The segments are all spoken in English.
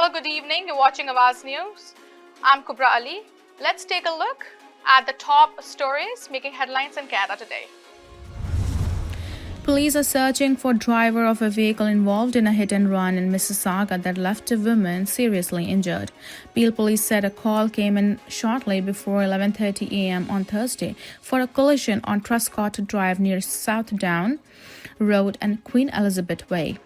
Hello, good evening. You're watching Awaz News. I'm Kubra Ali. Let's take a look at the top stories making headlines in Canada today. Police are searching for driver of a vehicle involved in a hit-and-run in Mississauga that left a woman seriously injured. Peel police said a call came in shortly before 11:30 a.m. on Thursday for a collision on Truscott Drive near South Down Road and Queen Elizabeth Way.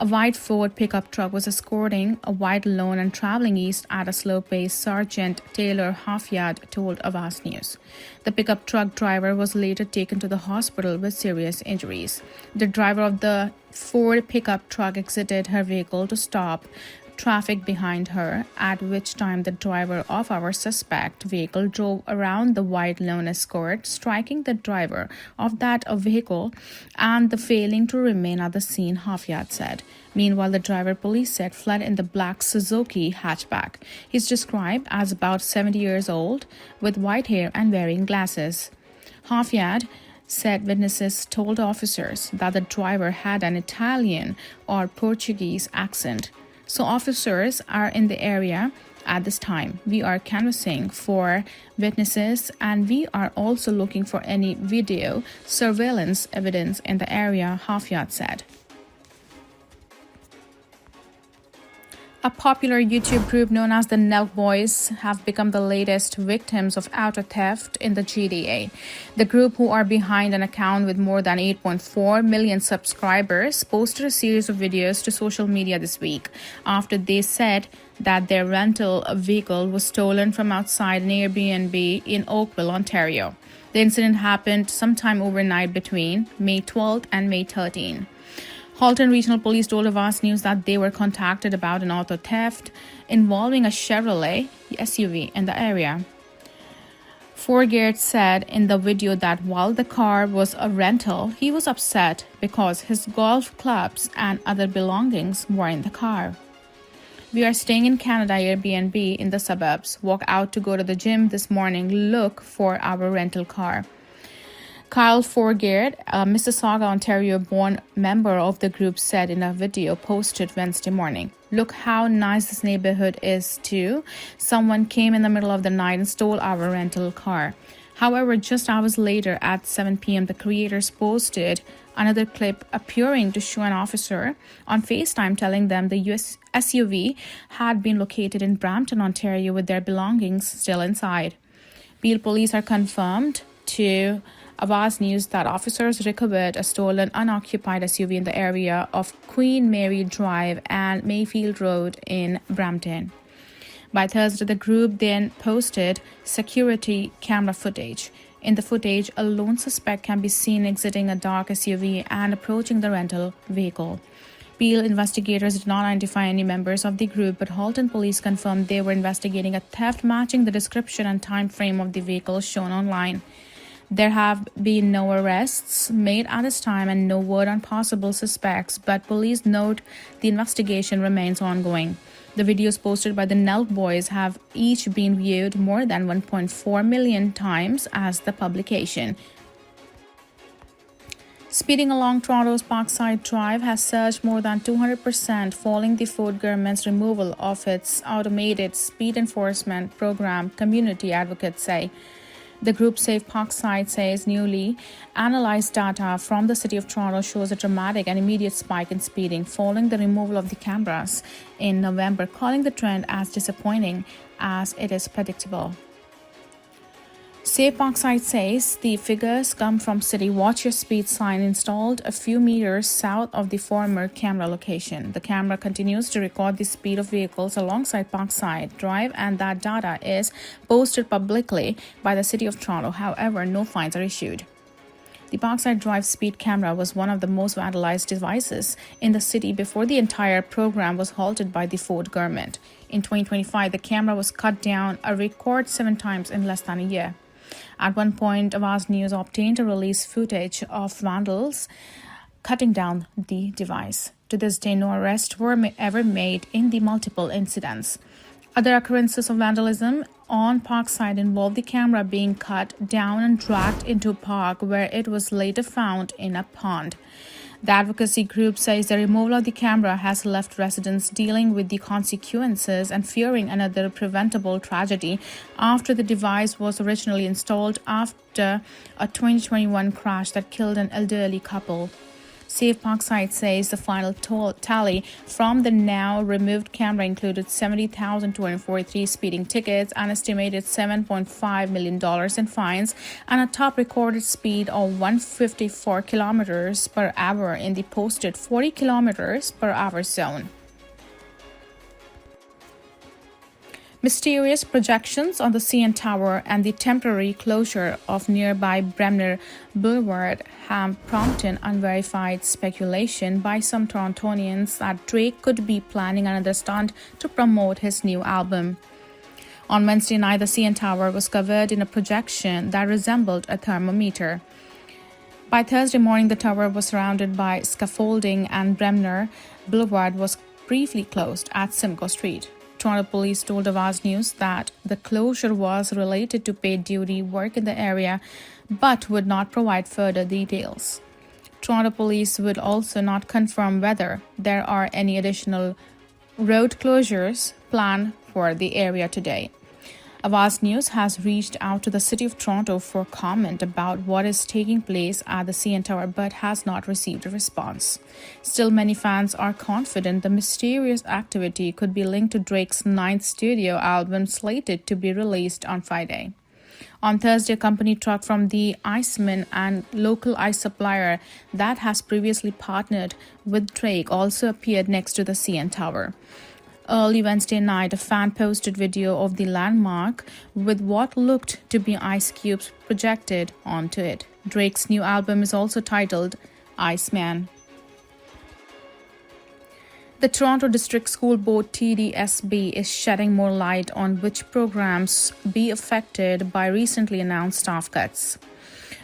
A white Ford pickup truck was escorting a white lone and traveling east at a slow pace, Sergeant Taylor Halfyard told Awaz News. The pickup truck driver was later taken to the hospital with serious injuries. The driver of the Ford pickup truck exited her vehicle to stop traffic behind her, at which time the driver of our suspect vehicle drove around the white lone escort, striking the driver of that vehicle and the failing to remain at the scene, Halfyard said. Meanwhile, the driver, police said, fled in the black Suzuki hatchback. He's described as about 70 years old, with white hair and wearing glasses. Halfyard said witnesses told officers that the driver had an Italian or Portuguese accent. So officers are in the area at this time. We are canvassing for witnesses and we are also looking for any video surveillance evidence in the area, Halfyard said. A popular YouTube group known as the Nelk Boys have become the latest victims of auto theft in the GTA. The group, who are behind an account with more than 8.4 million subscribers, posted a series of videos to social media this week after they said that their rental vehicle was stolen from outside an Airbnb in Oakville, Ontario. The incident happened sometime overnight between May 12th and May 13th. Halton Regional Police told Awaz News that they were contacted about an auto theft involving a Chevrolet SUV in the area. Forgert said in the video that while the car was a rental, he was upset because his golf clubs and other belongings were in the car. We are staying in Canada Airbnb in the suburbs. Walk out to go to the gym this morning. Look for our rental car. Kyle Forgert, a Mississauga, Ontario-born member of the group, said in a video posted Wednesday morning, "Look how nice this neighborhood is too. Someone came in the middle of the night and stole our rental car." However, just hours later at 7 p.m., the creators posted another clip appearing to show an officer on FaceTime telling them the US SUV had been located in Brampton, Ontario, with their belongings still inside. Peel police are confirmed to Awaz News that officers recovered a stolen unoccupied SUV in the area of Queen Mary Drive and Mayfield Road in Brampton. By Thursday, the group then posted security camera footage. In the footage, a lone suspect can be seen exiting a dark SUV and approaching the rental vehicle. Peel investigators did not identify any members of the group, but Halton police confirmed they were investigating a theft matching the description and time frame of the vehicle shown online. There have been no arrests made at this time and no word on possible suspects, but police note the investigation remains ongoing. The videos posted by the Nelk Boys have each been viewed more than 1.4 million times as the publication. Speeding along Toronto's Parkside Drive has surged more than 200% following the Ford government's removal of its automated speed enforcement program, community advocates say. The group Safe Parkside says newly analyzed data from the City of Toronto shows a dramatic and immediate spike in speeding following the removal of the cameras in November, calling the trend as disappointing as it is predictable. Safe Parkside says the figures come from City Watch Your Speed sign installed a few meters south of the former camera location. The camera continues to record the speed of vehicles alongside Parkside Drive, and that data is posted publicly by the City of Toronto. However, no fines are issued. The Parkside Drive speed camera was one of the most vandalized devices in the city before the entire program was halted by the Ford government. In 2025, the camera was cut down a record 7 times in less than a year. At one point, Awaz News obtained a release footage of vandals cutting down the device. To this day, no arrests were ever made in the multiple incidents. Other occurrences of vandalism on Parkside involved the camera being cut down and dragged into a park where it was later found in a pond. The advocacy group says the removal of the camera has left residents dealing with the consequences and fearing another preventable tragedy after the device was originally installed after a 2021 crash that killed an elderly couple. Safe Parkside says the final tally from the now removed camera included 70,243 speeding tickets, an estimated $7.5 million in fines, and a top recorded speed of 154 kilometers per hour in the posted 40 kilometers per hour zone. Mysterious projections on the CN Tower and the temporary closure of nearby Bremner Boulevard have prompted unverified speculation by some Torontonians that Drake could be planning another stunt to promote his new album. On Wednesday night, the CN Tower was covered in a projection that resembled a thermometer. By Thursday morning, the tower was surrounded by scaffolding and Bremner Boulevard was briefly closed at Simcoe Street. Toronto police told Awaz News that the closure was related to paid duty work in the area but would not provide further details. Toronto police would also not confirm whether there are any additional road closures planned for the area today. Awaz News has reached out to the City of Toronto for comment about what is taking place at the CN Tower but has not received a response. Still, many fans are confident the mysterious activity could be linked to Drake's 9th studio album slated to be released on Friday. On Thursday, a company truck from the Iceman and local ice supplier that has previously partnered with Drake also appeared next to the CN Tower. Early Wednesday night, a fan posted video of the landmark with what looked to be ice cubes projected onto it. Drake's new album is also titled Iceman. The Toronto District School Board TDSB is shedding more light on which programs be affected by recently announced staff cuts.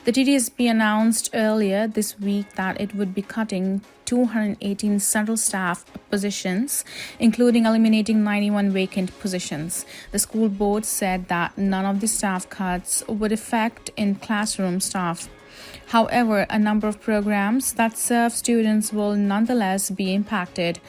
The TDSB announced earlier this week that it would be cutting 218 central staff positions, including eliminating 91 vacant positions. The school board said that none of the staff cuts would affect in classroom staff. However, a number of programs that serve students will nonetheless be impacted.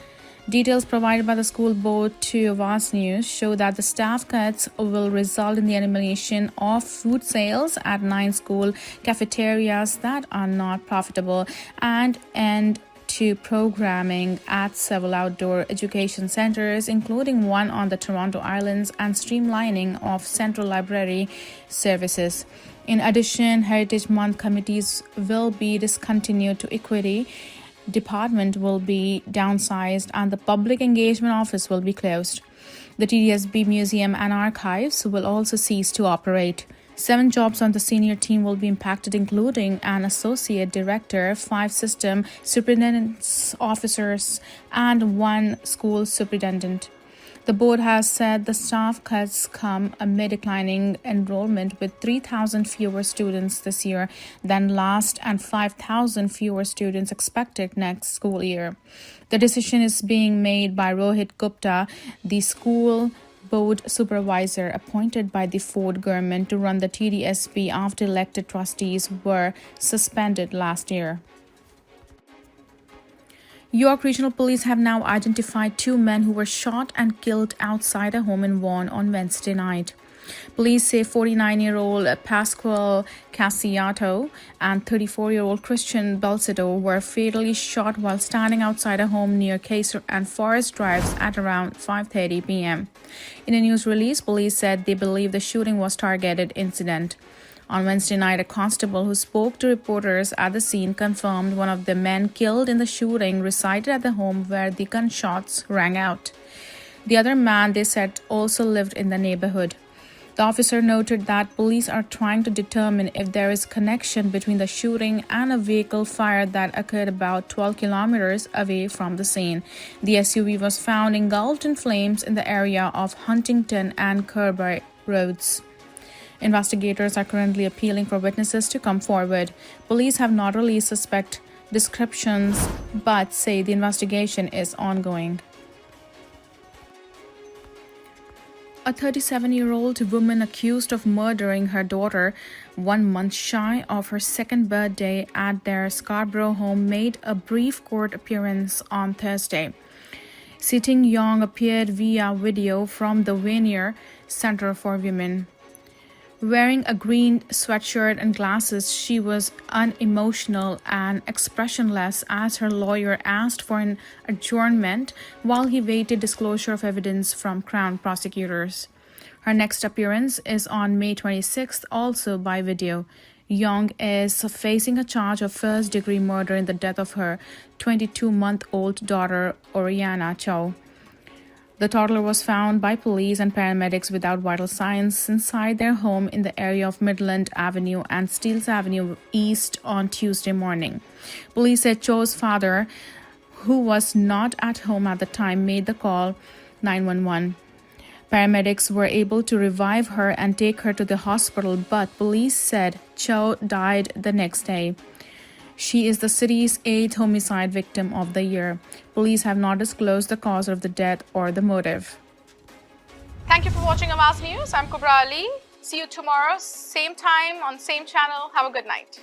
Details provided by the school board to Awaz News show that the staff cuts will result in the elimination of food sales at 9 school cafeterias that are not profitable and end to programming at several outdoor education centers, including one on the Toronto Islands, and streamlining of central library services. In addition, Heritage Month committees will be discontinued to Equity department will be downsized and the public engagement office will be closed. The TDSB Museum and Archives will also cease to operate. 7 jobs on the senior team will be impacted, including an associate director, 5 system superintendent's officers, and 1 school superintendent. The board has said the staff cuts come amid declining enrollment with 3,000 fewer students this year than last and 5,000 fewer students expected next school year. The decision is being made by Rohit Gupta, the school board supervisor appointed by the Ford government to run the TDSB after elected trustees were suspended last year. York Regional Police have now identified 2 men who were shot and killed outside a home in Vaughan on Wednesday night. Police say 49-year-old Pasquale Casiato and 34-year-old Christian Belcedo were fatally shot while standing outside a home near Kaiser and Forest Drives at around 5:30 p.m. In a news release, police said they believe the shooting was a targeted incident. On Wednesday night, a constable who spoke to reporters at the scene confirmed one of the men killed in the shooting resided at the home where the gunshots rang out. The other man, they said, also lived in the neighborhood. The officer noted that police are trying to determine if there is connection between the shooting and a vehicle fire that occurred about 12 kilometers away from the scene. The SUV was found engulfed in flames in the area of Huntington and Kirby Roads. Investigators are currently appealing for witnesses to come forward. Police have not released suspect descriptions but say the investigation is ongoing. A 37-year-old woman accused of murdering her daughter 1 month shy of her second birthday at their Scarborough home made a brief court appearance on Thursday. Sitting Young appeared via video from the Vanier Center for Women. Wearing a green sweatshirt and glasses, she was unemotional and expressionless as her lawyer asked for an adjournment while he waited disclosure of evidence from Crown prosecutors. Her next appearance is on May 26th, also by video. Young is facing a charge of first-degree murder in the death of her 22-month-old daughter, Oriana Chow. The toddler was found by police and paramedics without vital signs inside their home in the area of Midland Avenue and Steeles Avenue East on Tuesday morning. Police said Cho's father, who was not at home at the time, made the call 911. Paramedics were able to revive her and take her to the hospital, but police said Cho died the next day. She is the city's 8th homicide victim of the year. Police have not disclosed the cause of the death or the motive. Thank you for watching Awaz News. I'm Kubra Ali. See you tomorrow, same time on same channel. Have a good night.